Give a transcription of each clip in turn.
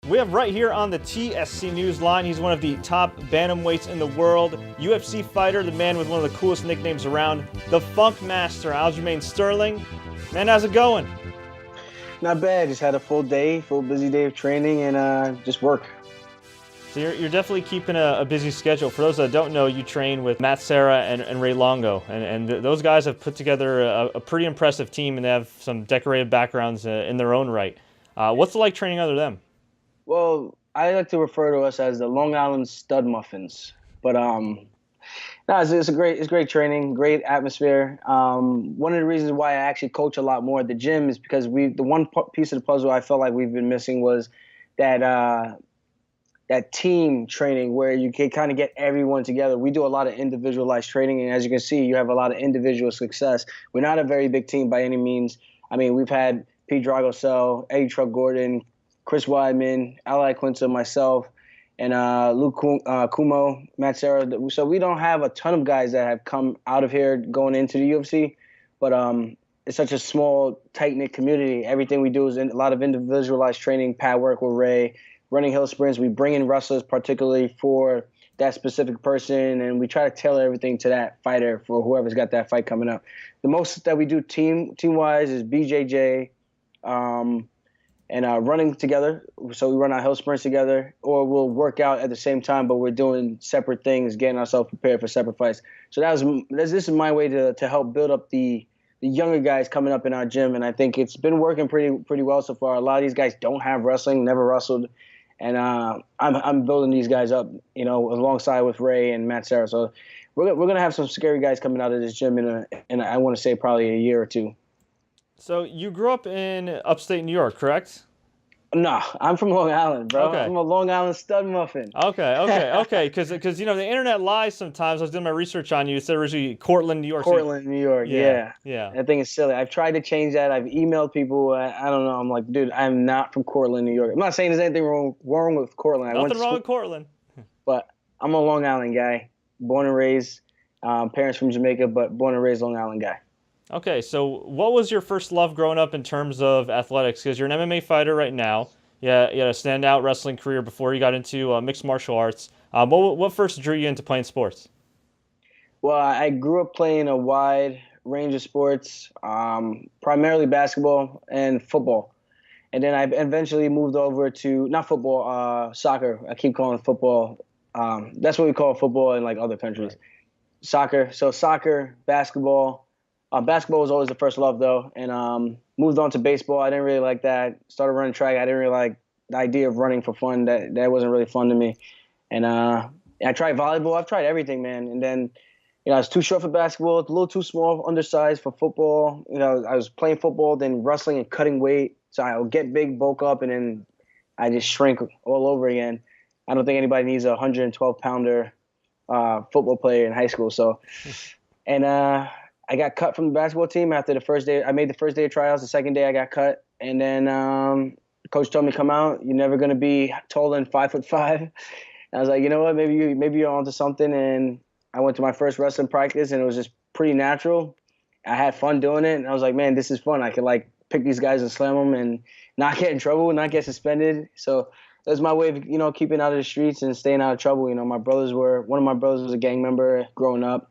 We have right here on the TSC News line, he's one of the top bantamweights in the world, UFC fighter, the man with one of the coolest nicknames around, the funkmaster, Aljamain Sterling. Man, how's it going? Not bad. Just had a full busy day of training and just work. So you're definitely keeping a busy schedule. For those that don't know, you train with Matt Serra and Ray Longo, and those guys have put together a pretty impressive team, and they have some decorated backgrounds in their own right. What's it like training under them? Well, I like to refer to us as the Long Island Stud Muffins. But no, it's great training, great atmosphere. One of the reasons why I actually coach a lot more at the gym is because the one piece of the puzzle I felt like we've been missing was that team training where you can kind of get everyone together. We do a lot of individualized training, and as you can see, you have a lot of individual success. We're not a very big team by any means. I mean, we've had Pete Dragosel, Eddie Truck Gordon, Chris Weidman, Ali Quinta, myself, and Luke Kumo, Matt Serra. So we don't have a ton of guys that have come out of here going into the UFC, but it's such a small, tight-knit community. Everything we do is a lot of individualized training, pad work with Ray, running hill sprints. We bring in wrestlers particularly for that specific person, and we try to tailor everything to that fighter for whoever's got that fight coming up. The most that we do team-wise is BJJ, and running together. So we run our hill sprints together, or we'll work out at the same time, but we're doing separate things, getting ourselves prepared for separate fights. So this is my way to help build up the younger guys coming up in our gym, and I think it's been working pretty well so far. A lot of these guys don't have wrestling, never wrestled, and I'm building these guys up, alongside with Ray and Matt Serra. So we're gonna have some scary guys coming out of this gym in I want to say probably a year or two. So you grew up in upstate New York, correct? No, I'm from Long Island, bro. Okay. I'm a Long Island stud muffin. Okay. Because the internet lies sometimes. I was doing my research on you. It said originally Cortland, New York. Cortland, New York. Yeah. I think it's silly. I've tried to change that. I've emailed people. I don't know. I'm like, dude, I'm not from Cortland, New York. I'm not saying there's anything wrong with Cortland. Nothing wrong with Cortland. But I'm a Long Island guy, born and raised. Parents from Jamaica, but born and raised Long Island guy. Okay, so what was your first love growing up in terms of athletics? Because you're an MMA fighter right now. Yeah, you had a standout wrestling career before you got into mixed martial arts. What first drew you into playing sports? Well, I grew up playing a wide range of sports, primarily basketball and football. And then I eventually moved over to, not football, soccer. I keep calling it football. That's what we call football in like other countries. Right. Soccer. So soccer, basketball. Basketball was always the first love, though, and moved on to baseball. I didn't really like that. Started running track. I didn't really like the idea of running for fun. That wasn't really fun to me. And I tried volleyball. I've tried everything, man. And then, I was too short for basketball, a little too small, undersized for football. I was playing football, then wrestling and cutting weight. So I would get big, bulk up, and then I just shrink all over again. I don't think anybody needs a 112-pounder football player in high school. So, and I got cut from the basketball team after the first day. I made the first day of tryouts. The second day I got cut. And then coach told me, come out. You're never going to be taller than 5'5". And I was like, you know what? Maybe you're onto something. And I went to my first wrestling practice, and it was just pretty natural. I had fun doing it. And I was like, man, this is fun. I could pick these guys and slam them and not get in trouble, not get suspended. So that was my way of, keeping out of the streets and staying out of trouble. One of my brothers was a gang member growing up.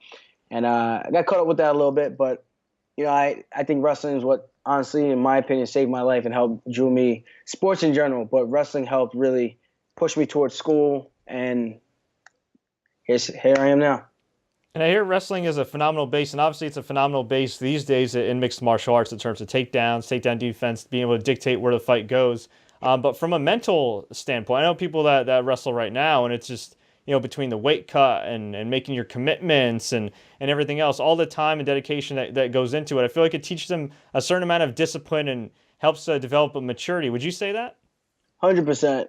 And I got caught up with that a little bit, but I think wrestling is what, honestly, in my opinion, saved my life and helped drew me. Sports in general, but wrestling helped really push me towards school, and here I am now. And I hear wrestling is a phenomenal base, and obviously it's a phenomenal base these days in mixed martial arts in terms of takedowns, takedown defense, being able to dictate where the fight goes. But from a mental standpoint, I know people that wrestle right now, and it's just, between the weight cut and making your commitments and everything else, all the time and dedication that goes into it, I feel like it teaches them a certain amount of discipline and helps develop a maturity. Would you say that? 100%.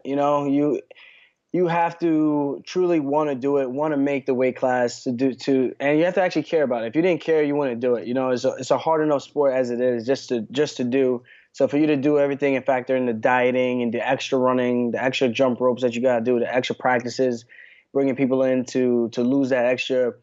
You have to truly want to do it, want to make the weight class and you have to actually care about it. If you didn't care, you wouldn't do it. It's a hard enough sport as it is just to do. So for you to do everything and factor in the dieting and the extra running, the extra jump ropes that you got to do, the extra practices, bringing people in to lose that extra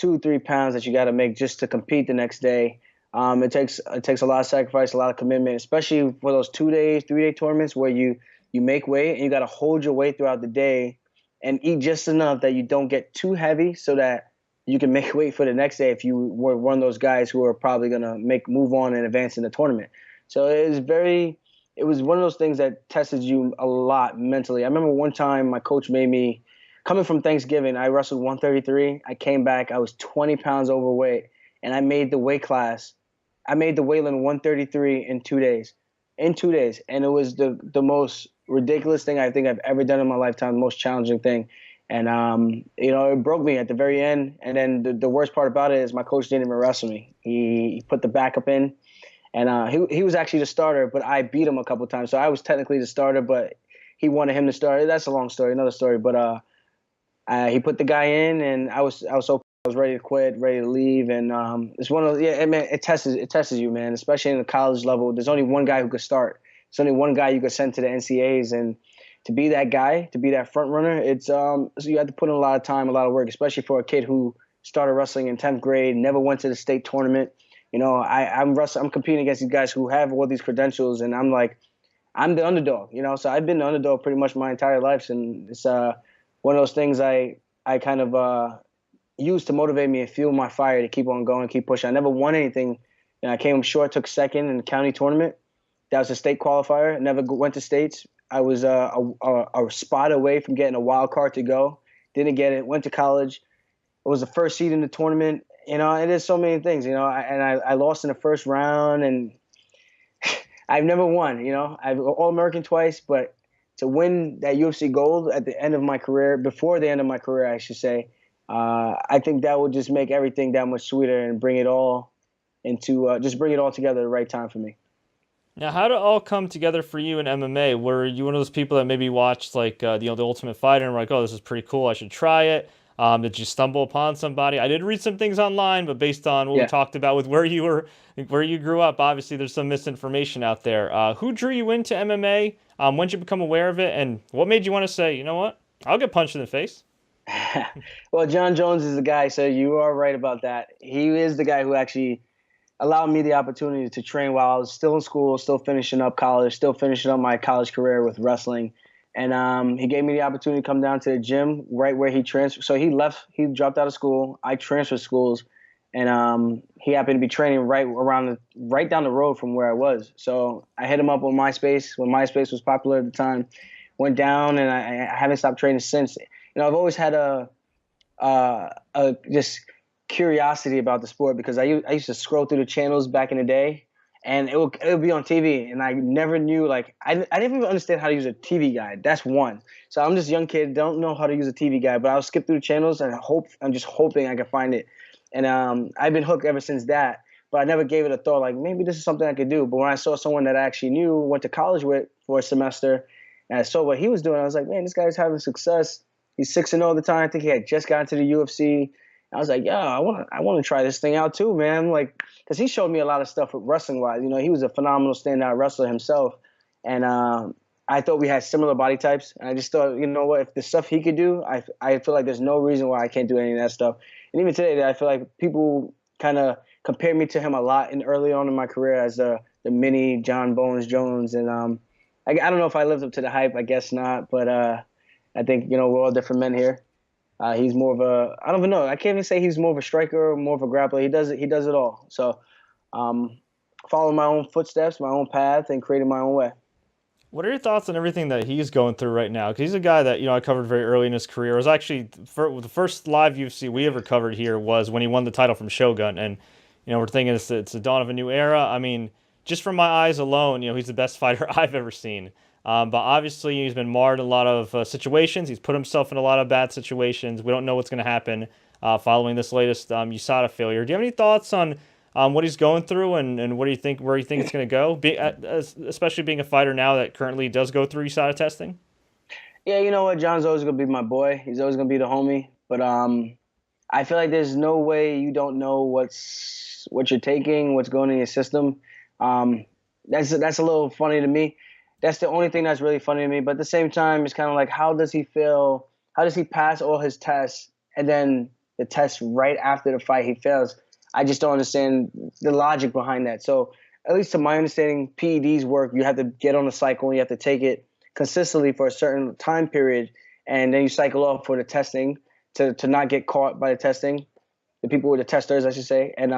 2-3 pounds that you got to make just to compete the next day. It takes a lot of sacrifice, a lot of commitment, especially for those 2 days, 3-day tournaments where you you make weight, and you got to hold your weight throughout the day and eat just enough that you don't get too heavy so that you can make weight for the next day if you were one of those guys who are probably going to move on and advance in the tournament. So it was one of those things that tested you a lot mentally. I remember one time my coach made me, coming from Thanksgiving, I wrestled 133. I came back, I was 20 pounds overweight, and I made the weight class. I made the Wayland 133 in 2 days. In 2 days. And it was the most ridiculous thing I think I've ever done in my lifetime, the most challenging thing. And, it broke me at the very end. And then the worst part about it is my coach didn't even wrestle me. He put the backup in. And he was actually the starter, but I beat him a couple times. So I was technically the starter, but he wanted him to start. That's a long story, another story. But he put the guy in, and I was ready to quit, ready to leave. And it's one of those, it tests you, man, especially in the college level. There's only one guy who could start. There's only one guy you could send to the NCAAs, and to be that guy, to be that front runner, it's so you have to put in a lot of time, a lot of work, especially for a kid who started wrestling in 10th grade, never went to the state tournament. I'm competing against these guys who have all these credentials, and I'm the underdog, So I've been the underdog pretty much my entire life, and it's one of those things I kind of use to motivate me and fuel my fire to keep on going, keep pushing. I never won anything. I came short, took second in the county tournament. That was a state qualifier. Never went to states. I was a spot away from getting a wild card to go. Didn't get it. Went to college. It was the first seed in the tournament. It is so many things, I lost in the first round, and I've never won, I've All-American twice, but to win that UFC gold at the end of my career, before the end of my career, I should say, I think that would just make everything that much sweeter and bring it all together at the right time for me. Now, how did it all come together for you in MMA? Were you one of those people that maybe watched the Ultimate Fighter and were like, oh, this is pretty cool, I should try it? Did you stumble upon somebody? I did read some things online, but based on what we talked about with where you grew up, obviously there's some misinformation out there. Who drew you into MMA? When did you become aware of it? And what made you want to say, you know what? I'll get punched in the face. Well, John Jones is the guy, so you are right about that. He is the guy who actually allowed me the opportunity to train while I was still in school, still finishing up college, still finishing up my college career with wrestling. And he gave me the opportunity to come down to the gym right where he transferred. So he dropped out of school. I transferred schools, and he happened to be training right down the road from where I was. So I hit him up on MySpace when MySpace was popular at the time. Went down, and I haven't stopped training since. I've always had a just curiosity about the sport because I used to scroll through the channels back in the day. And it would be on TV, and I never knew, I didn't even understand how to use a TV guide. That's one. So I'm just a young kid, don't know how to use a TV guide, but I'll skip through the channels and I'm just hoping I can find it. And I've been hooked ever since that, but I never gave it a thought, maybe this is something I could do. But when I saw someone that I actually knew, went to college with for a semester, and I saw what he was doing, I was like, man, this guy's having success. He's 6-0 at the time. I think he had just gotten to the UFC. I was like, yeah, I want to try this thing out too, man. Because he showed me a lot of stuff wrestling wise. He was a phenomenal standout wrestler himself, and I thought we had similar body types. And I just thought, you know what, if the stuff he could do, I feel like there's no reason why I can't do any of that stuff. And even today, I feel like people kind of compare me to him a lot early on in my career as the mini John Bones Jones. And I don't know if I lived up to the hype. I guess not, but I think we're all different men here. He's more of I don't even know. I can't even say he's more of a striker or more of a grappler. He does it all. So, following my own footsteps, my own path, and creating my own way. What are your thoughts on everything that he's going through right now? Because he's a guy that I covered very early in his career. It was actually the first live UFC we ever covered here was when he won the title from Shogun, and we're thinking it's the dawn of a new era. I mean, just from my eyes alone, he's the best fighter I've ever seen. But obviously, he's been marred in a lot of situations. He's put himself in a lot of bad situations. We don't know what's going to happen following this latest USADA failure. Do you have any thoughts on what he's going through and what do you think, where you think it's going to go, especially being a fighter now that currently does go through USADA testing? Yeah, you know what? John's always going to be my boy. He's always going to be the homie. But I feel like there's no way you don't know what you're taking, what's going in your system. That's a little funny to me. That's the only thing that's really funny to me. But at the same time, it's kind of like, how does he feel? How does he pass all his tests and then the test right after the fight he fails? I just don't understand the logic behind that. So at least to my understanding, PEDs work. You have to get on the cycle and you have to take it consistently for a certain time period, and then you cycle off for the testing to not get caught by the testing, the people with the testers, I should say. And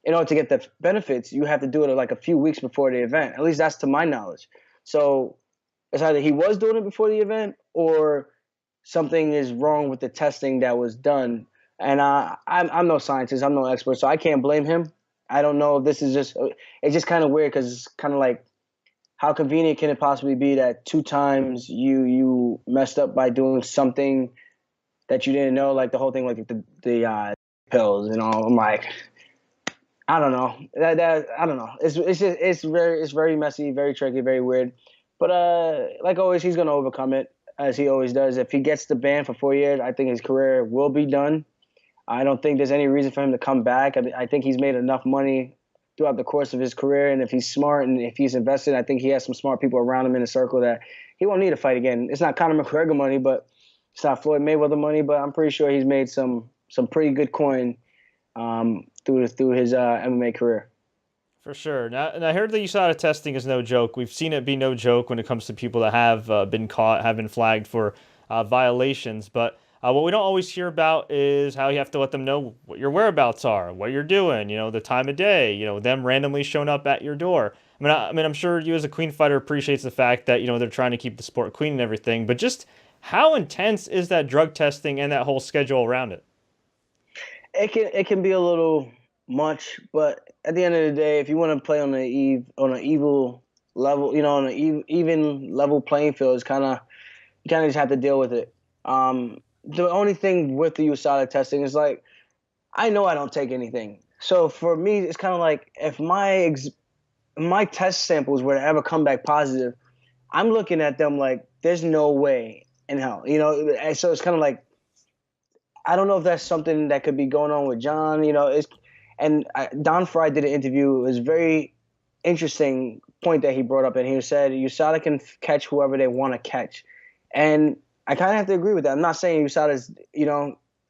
in order to get the benefits, you have to do it like a few weeks before the event. At least that's to my knowledge. So it's either he was doing it before the event or something is wrong with the testing that was done. And I'm no scientist, I'm no expert, so I can't blame him. I don't know if this is it's just kind of weird because it's kind of like, how convenient can it possibly be that 2 times you messed up by doing something that you didn't know, like the whole thing, like the pills, I'm like, I don't know. That I don't know. It's very messy, very tricky, very weird. But like always, he's gonna overcome it as he always does. If he gets the ban for 4 years, I think his career will be done. I don't think there's any reason for him to come back. I think he's made enough money throughout the course of his career, and if he's smart and if he's invested, I think he has some smart people around him in a circle that he won't need to fight again. It's not Conor McGregor money, but it's not Floyd Mayweather money. But I'm pretty sure he's made some pretty good coin through his MMA career. For sure. Now, and I heard the USADA testing is no joke. We've seen it be no joke when it comes to people that have been caught, have been flagged for violations. But what we don't always hear about is how you have to let them know what your whereabouts are, what you're doing, the time of day, them randomly showing up at your door. I mean, I'm sure you as a clean fighter appreciates the fact that, they're trying to keep the sport clean and everything. But just how intense is that drug testing and that whole schedule around it? It can be a little much, but at the end of the day, if you want to play on an evil level, on an even level playing field, it's you kind of just have to deal with it. The only thing with the USADA testing is like, I know I don't take anything, so for me, it's kind of like if my test samples were to ever come back positive, I'm looking at them like there's no way in hell, And so it's kind of like, I don't know if that's something that could be going on with John, Don Fry did an interview. It was a very interesting point that he brought up, and he said USADA can catch whoever they want to catch, and I kind of have to agree with that. I'm not saying USADA is,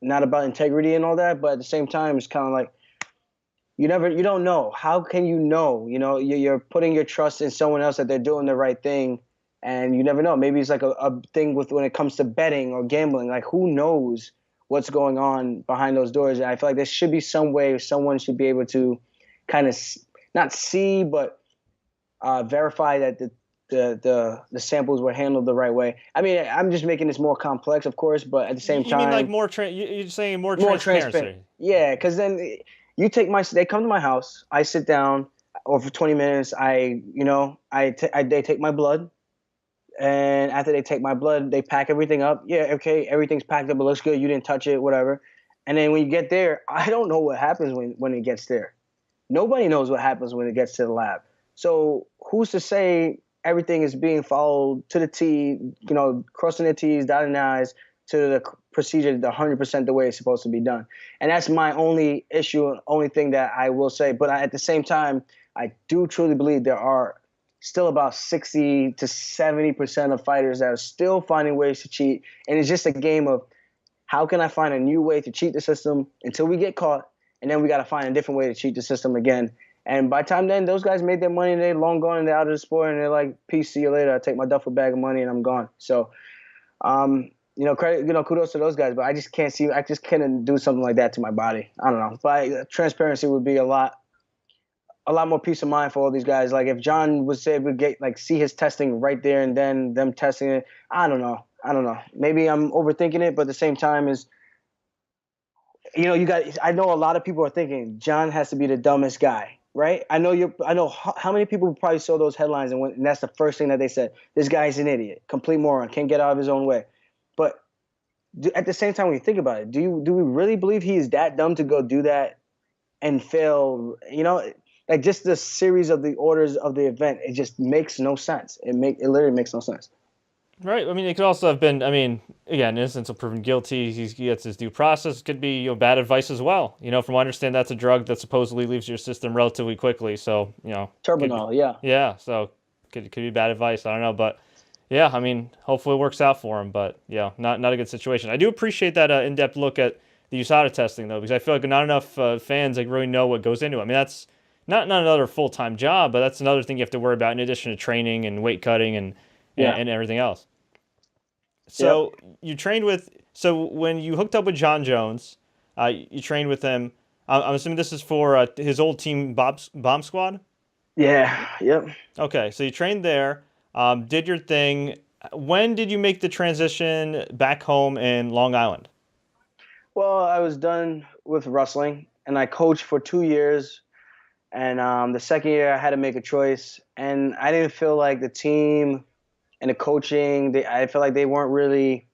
not about integrity and all that, but at the same time, it's kind of like you don't know. How can you know? You're putting your trust in someone else that they're doing the right thing, and you never know. Maybe it's like a thing with when it comes to betting or gambling. Like, who knows what's going on behind those doors? And I feel like there should be some way someone should be able to kind of not see, but verify that the samples were handled the right way. I mean, I'm just making this more complex, of course, but at the same time, you mean like more? You're saying more transparency? Transparent. Yeah, because then they come to my house, I sit down, or for 20 minutes, they take my blood. And after they take my blood, they pack everything up. Yeah, okay, everything's packed up. It looks good. You didn't touch it, whatever. And then when you get there, I don't know what happens when it gets there. Nobody knows what happens when it gets to the lab. So who's to say everything is being followed to the T, crossing the T's, dotting the I's, to the procedure, the 100% the way it's supposed to be done. And that's my only issue, only thing that I will say. But at the same time, I do truly believe there are still about 60 to 70% of fighters that are still finding ways to cheat. And it's just a game of how can I find a new way to cheat the system until we get caught, and then we got to find a different way to cheat the system again. And by the time then, those guys made their money and they're long gone and they're out of the sport and they're like, peace, see you later. I take my duffel bag of money and I'm gone. So, credit, kudos to those guys, but I just couldn't do something like that to my body. I don't know. But transparency would be a lot more peace of mind for all these guys. Like if John was able to see his testing right there and then them testing it, I don't know. Maybe I'm overthinking it, but at the same time I know a lot of people are thinking John has to be the dumbest guy, right? I know how many people probably saw those headlines and that's the first thing that they said. This guy's an idiot, complete moron, can't get out of his own way. But at the same time, when you think about it, do we really believe he is that dumb to go do that and fail? Like just the series of the orders of the event, it just makes no sense. It literally makes no sense. Right. I mean, it could also have been, again, instance of proven guilty, he gets his due process. It could be, bad advice as well. From what I understand, that's a drug that supposedly leaves your system relatively quickly. So, Turbinol, yeah. Yeah. So could be bad advice. I don't know. But yeah, hopefully it works out for him. But yeah, not a good situation. I do appreciate that in-depth look at the USADA testing, though, because I feel like not enough fans really know what goes into it. That's not another full-time job, but that's another thing you have to worry about in addition to training and weight cutting and Yeah. and everything else. Yep. So you trained with. So when you hooked up with John Jones, you trained with him. I'm assuming this is for his old team, Bomb Squad. Yeah. Yep. Okay, so you trained there, did your thing. When did you make the transition back home in Long Island? Well, I was done with wrestling, and I coached for 2 years. And the second year, I had to make a choice, and I didn't feel like the team and the coaching. I felt like they weren't really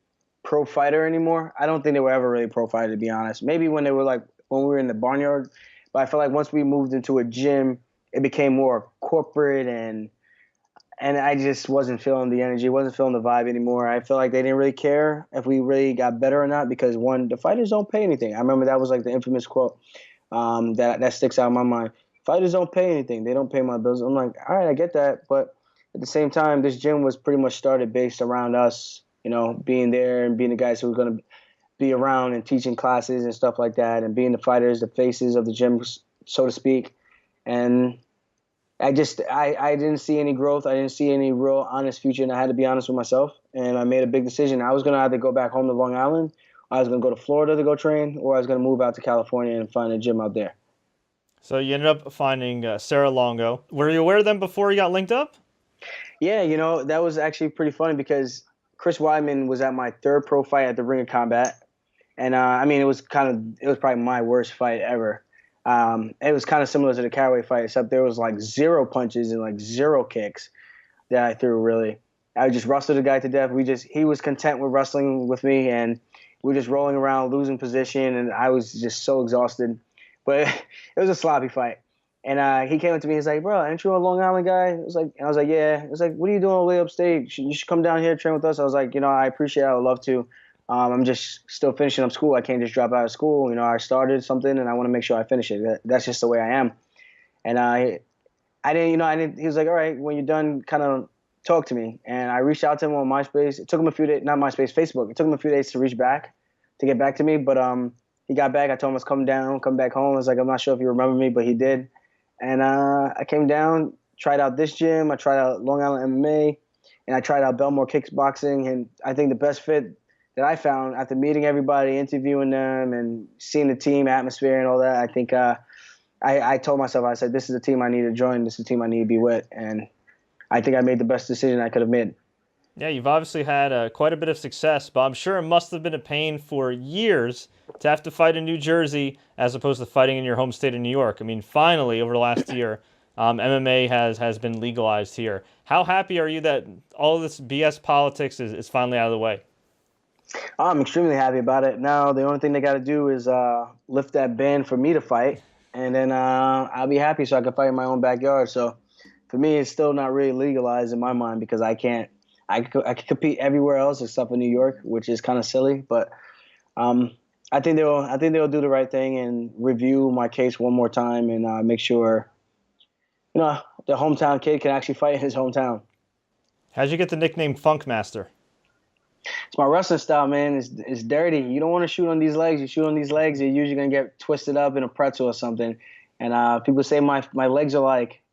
pro fighter anymore. I don't think they were ever really pro fighter, to be honest. Maybe when they were like when we were in the barnyard, but I feel like once we moved into a gym, it became more corporate, and I just wasn't feeling the energy, wasn't feeling the vibe anymore. I felt like they didn't really care if we really got better or not because one, the fighters don't pay anything. I remember that was like the infamous quote that sticks out in my mind. Fighters don't pay anything. They don't pay my bills. I'm like, all right, I get that, but at the same time, this gym was pretty much started based around us, being there and being the guys who were going to be around and teaching classes and stuff like that, and being the fighters, the faces of the gym, so to speak. And I didn't see any growth. I didn't see any real honest future, and I had to be honest with myself. And I made a big decision. I was going to either go back home to Long Island, I was going to go to Florida to go train, or I was going to move out to California and find a gym out there. So you ended up finding Sarah Longo. Were you aware of them before you got linked up? Yeah, that was actually pretty funny because Chris Weidman was at my third pro fight at the Ring of Combat, and I mean, it was probably my worst fight ever. It was kind of similar to the Caraway fight, except there was like zero punches and like zero kicks that I threw. Really, I just wrestled the guy to death. He was content with wrestling with me, and we were just rolling around, losing position, and I was just so exhausted. But it was a sloppy fight. And he came up to me. He's like, "Bro, aren't you a Long Island guy?" I was like, "Yeah." It was like, "What are you doing all the way upstate? You should come down here and train with us." I was like, "I appreciate it. I would love to. I'm just still finishing up school. I can't just drop out of school. I started something and I want to make sure I finish it. That's just the way I am." And I didn't, I didn't. He was like, "All right, when you're done, kind of talk to me." And I reached out to him on MySpace. It took him a few days, not MySpace, Facebook. It took him a few days to get back to me. But he got back. I told him I was coming down, come back home. I was like, "I'm not sure if you remember me," but he did. And I came down, tried out this gym. I tried out Long Island MMA, and I tried out Belmore Kickboxing. And I think the best fit that I found after meeting everybody, interviewing them, and seeing the team atmosphere and all that, I think I told myself, I said, this is the team I need to join. This is the team I need to be with. And I think I made the best decision I could have made. Yeah, you've obviously had quite a bit of success, but I'm sure it must have been a pain for years to have to fight in New Jersey as opposed to fighting in your home state of New York. I mean, finally, over the last year, MMA has been legalized here. How happy are you that all of this BS politics is finally out of the way? I'm extremely happy about it. Now, the only thing they got to do is lift that ban for me to fight, and then I'll be happy so I can fight in my own backyard. So for me, it's still not really legalized in my mind because I can't. I can compete everywhere else except for New York, which is kind of silly. But um, I think they'll do the right thing and review my case one more time and make sure the hometown kid can actually fight in his hometown. How'd you get the nickname Funkmaster? It's my wrestling style, man. It's dirty. You don't want to shoot on these legs. You shoot on these legs, you're usually gonna get twisted up in a pretzel or something. And people say my legs are like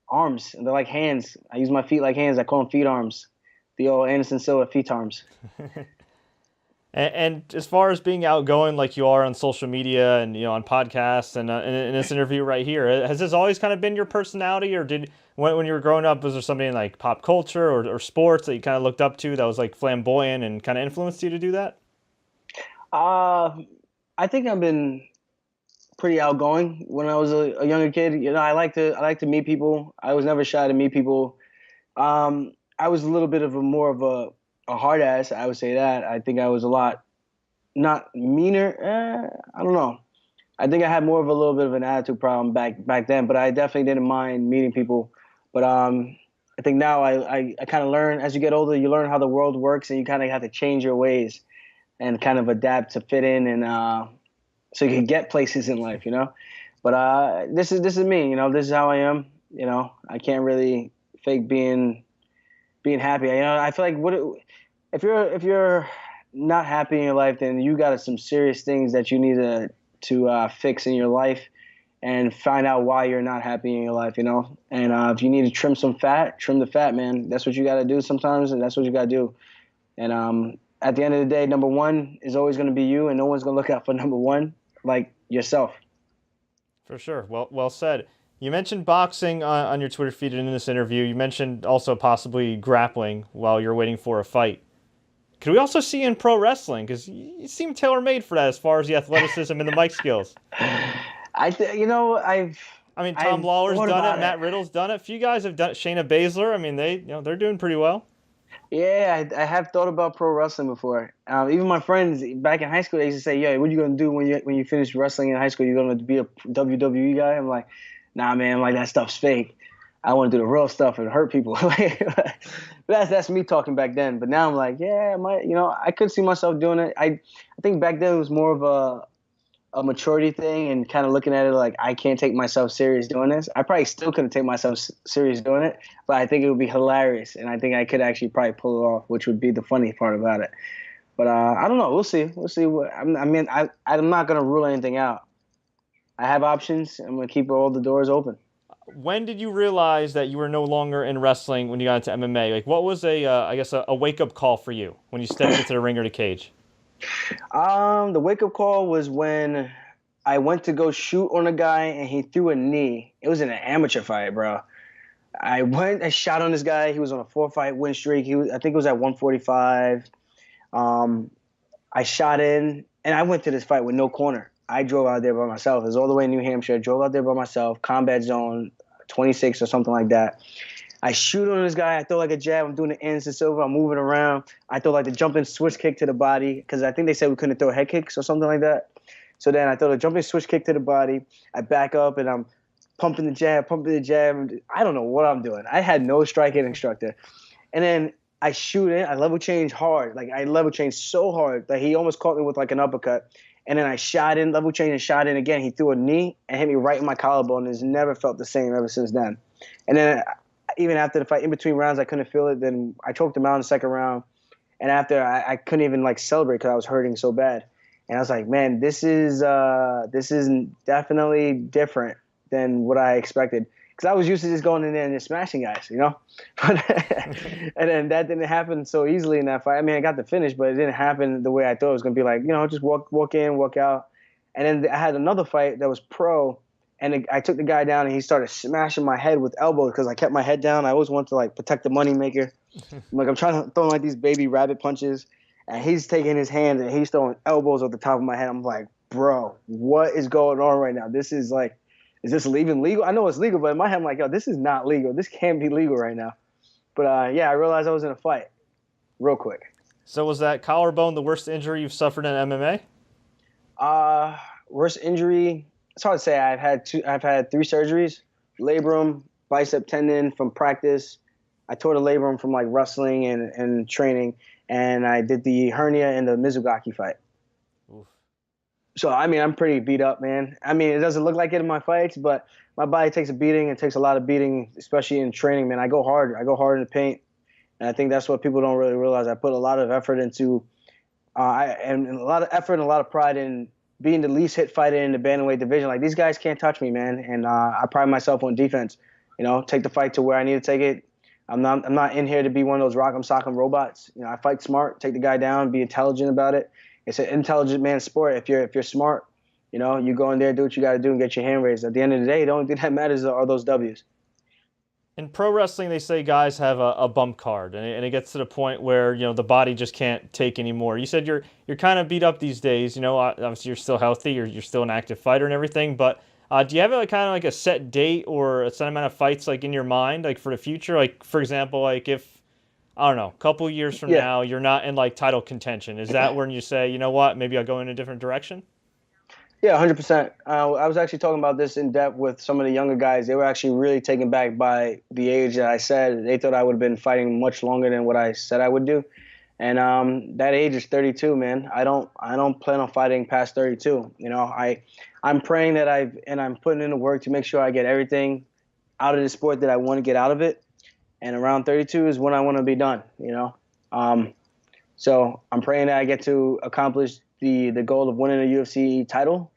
arms. They're like hands. I use my feet like hands. I call them feet arms. The old Anderson Silva feet arms. And as far as being outgoing like you are on social media and on podcasts and in this interview right here, has this always kind of been your personality, or did when you were growing up, was there something in like pop culture or sports that you kind of looked up to that was like flamboyant and kind of influenced you to do that? I think I've been pretty outgoing when I was a younger kid. I like to meet people. I was never shy to meet people. I was a little bit of a hard ass. I would say that. I think I was a lot not meaner. I don't know. I think I had more of a little bit of an attitude problem back then, but I definitely didn't mind meeting people. But I think now I kind of learn as you get older. You learn how the world works, and you kind of have to change your ways and kind of adapt to fit in, and so you can get places in life. But this is me. This is how I am. I can't really fake being happy. I feel like if you're not happy in your life, then you got some serious things that you need to fix in your life. and find out why you're not happy in your life, you know. And if you need to trim some fat, trim the fat, man. That's what you got to do sometimes, and that's what you got to do. And at the end of the day, number one is always going to be you, and no one's going to look out for number one like yourself. For sure. Well said. You mentioned boxing on your Twitter feed in this interview. You mentioned also possibly grappling while you're waiting for a fight. Could we also see you in pro wrestling? Because you seem tailor-made for that as far as the athleticism and the mic skills. You know, I mean, Tom I've Lawler's thought done about it. Matt Riddle's done it. A few guys have done it. Shayna Baszler. I mean, they're doing pretty well. Yeah, I have thought about pro wrestling before. Even my friends back in high school, they used to say, "Yo, what are you gonna do when you finish wrestling in high school? You're gonna be a WWE guy?" I'm like, "Nah, man. I'm like, that stuff's fake. I want to do the real stuff and hurt people." But that's me talking back then. But now I'm like, yeah, I could see myself doing it. I think back then it was more of a maturity thing and kind of looking at it like I can't take myself serious doing this. I probably still couldn't take myself serious doing it, but I think it would be hilarious, and I think I could actually probably pull it off, which would be the funny part about it. But I don't know. We'll see. We'll see. I'm not gonna rule anything out. I have options. I'm gonna keep all the doors open. When did you realize that you were no longer in wrestling when you got into MMA? Like, what was I guess a wake-up call for you when you stepped into the ring or the cage? The wake up call was when I went to go shoot on a guy and he threw a knee. It was in an amateur fight, bro. I shot on this guy. He was on a 4-fight win streak. I think it was at 145. I shot in and I went to this fight with no corner. I drove out there by myself. It was all the way in New Hampshire. I drove out there by myself, combat zone 26 or something like that. I shoot on this guy. I throw like a jab. I'm doing the Anderson Silva. I'm moving around. I throw like the jumping switch kick to the body because I think they said we couldn't throw head kicks or something like that. So then I throw the jumping switch kick to the body. I back up and I'm pumping the jab. I don't know what I'm doing. I had no striking instructor. And then I shoot in. I level change hard. Like I level change so hard that he almost caught me with like an uppercut. And then I shot in, level change and shot in again. He threw a knee and hit me right in my collarbone. And it's never felt the same ever since then. And then even after the fight, in between rounds, I couldn't feel it. Then I choked him out in the second round. And after, I couldn't even like celebrate because I was hurting so bad. And I was like, man, this is definitely different than what I expected. Because I was used to just going in there and just smashing guys, you know? And then that didn't happen so easily in that fight. I mean, I got the finish, but it didn't happen the way I thought it was going to be like, just walk in, walk out. And then I had another fight that was pro, and I took the guy down, and he started smashing my head with elbows because I kept my head down. I always wanted to, like, protect the moneymaker. I'm trying to throw, like, these baby rabbit punches, and he's taking his hands, and he's throwing elbows at the top of my head. I'm like, bro, what is going on right now? This is, like, is this even legal? I know it's legal, but in my head, I'm like, yo, this is not legal. This can't be legal right now. But, yeah, I realized I was in a fight real quick. So was that collarbone the worst injury you've suffered in MMA? Worst injury, it's hard to say. I've had 3 surgeries: labrum, bicep tendon from practice. I tore the labrum from like wrestling and training, and I did the hernia in the Mizugaki fight. Oof. So I mean, I'm pretty beat up, man. I mean, it doesn't look like it in my fights, but my body takes a beating. It takes a lot of beating, especially in training, man. I go hard. I go hard in the paint, and I think that's what people don't really realize. I put a lot of effort into, and a lot of effort and a lot of pride in being the least hit fighter in the bantamweight division. Like, these guys can't touch me, man. And I pride myself on defense. Take the fight to where I need to take it. I'm not in here to be one of those rock'em sock'em robots. I fight smart, take the guy down, be intelligent about it. It's an intelligent man's sport. If you're smart, you go in there, do what you got to do, and get your hand raised. At the end of the day, the only thing that matters are those W's. In pro wrestling, they say guys have a bump card, and it gets to the point where the body just can't take anymore. You said you're kind of beat up these days. Obviously you're still healthy, you're still an active fighter and everything. But do you have kind of like a set date or a set amount of fights like in your mind, like for the future? Like, for example, like if I don't know, a couple years from now you're not in like title contention, is that when you say, you know what, maybe I'll go in a different direction? Yeah, 100%. I was actually talking about this in depth with some of the younger guys. They were actually really taken back by the age that I said. They thought I would have been fighting much longer than what I said I would do. And that age is 32, man. I don't plan on fighting past 32. I'm praying that I'm putting in the work to make sure I get everything out of the sport that I want to get out of it. And around 32 is when I want to be done. So I'm praying that I get to accomplish the goal of winning a UFC title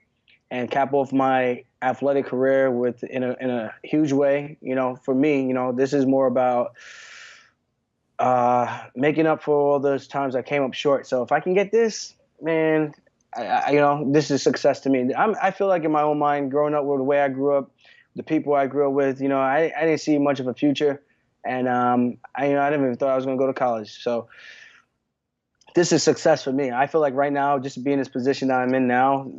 and cap off my athletic career in a huge way. For me, this is more about making up for all those times I came up short. So if I can get this, man, this is success to me. I feel like in my own mind, growing up with the way I grew up, the people I grew up with, I didn't see much of a future, and I didn't even thought I was going to go to college. So this is success for me. I feel like right now, just being in this position that I'm in now,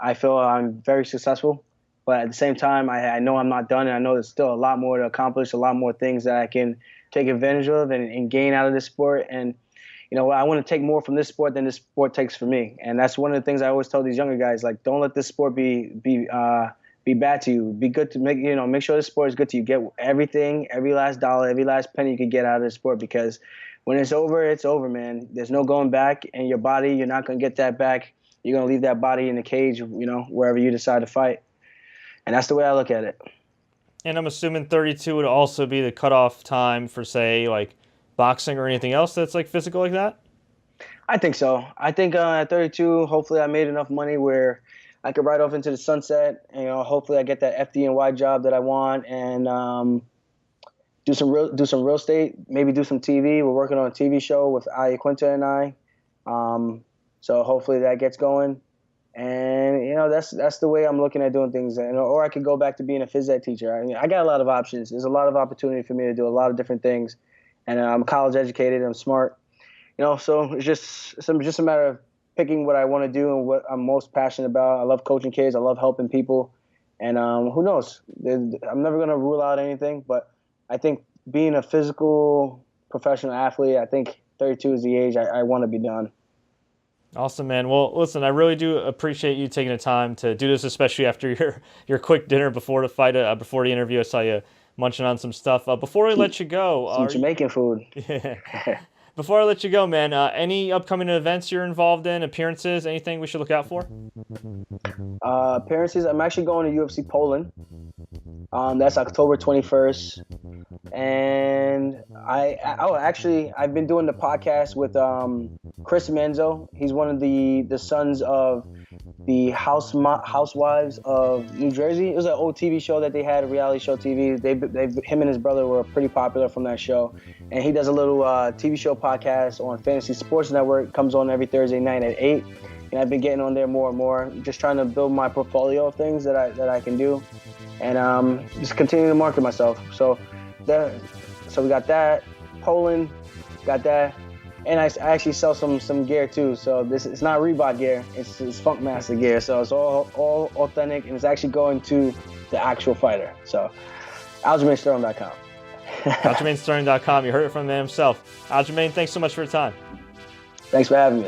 I feel I'm very successful. But at the same time, I know I'm not done, and I know there's still a lot more to accomplish, a lot more things that I can take advantage of and gain out of this sport. And I want to take more from this sport than this sport takes from me. And that's one of the things I always tell these younger guys: like, don't let this sport be bad to you. Be good to make sure this sport is good to you. Get everything, every last dollar, every last penny you can get out of the sport, because when it's over, man. There's no going back, and your body, you're not going to get that back. You're going to leave that body in the cage, wherever you decide to fight. And that's the way I look at it. And I'm assuming 32 would also be the cutoff time for, say, like boxing or anything else that's like physical like that? I think so. I think at 32, hopefully I made enough money where I could ride off into the sunset. And, hopefully I get that FDNY job that I want, and do some real estate, maybe do some TV. We're working on a TV show with Aya Quinta and I. So hopefully that gets going. And, that's the way I'm looking at doing things. Or I could go back to being a phys ed teacher. I got a lot of options. There's a lot of opportunity for me to do a lot of different things. And I'm college educated. I'm smart. So it's just a matter of picking what I want to do and what I'm most passionate about. I love coaching kids. I love helping people. And who knows? I'm never going to rule out anything. But I think being a physical professional athlete, I think 32 is the age I want to be done. Awesome, man. Well, listen, I really do appreciate you taking the time to do this, especially after your quick dinner before the fight, before the interview. I saw you munching on some stuff. Before I let you go, some Jamaican food. Yeah. Before I let you go, man, any upcoming events you're involved in, appearances, anything we should look out for? Appearances. I'm actually going to UFC Poland. That's October 21st. And I've been doing the podcast with Chris Menzo. He's one of the sons of the Housewives of New Jersey. It was an old TV show that they had, a reality show TV. Him and his brother were pretty popular from that show. And he does a little TV show podcast on Fantasy Sports Network. It comes on every Thursday night at 8. And I've been getting on there more and more, just trying to build my portfolio of things that I can do, and just continue to market myself. So we got that, Poland, got that, and I actually sell some gear too. So it's not Reebok gear, it's funkmaster gear. So it's all authentic, and it's actually going to the actual fighter. So AljamainStorm.com. AljamainStorm.com. You heard it from the man himself. Aljamain, thanks so much for your time. Thanks for having me.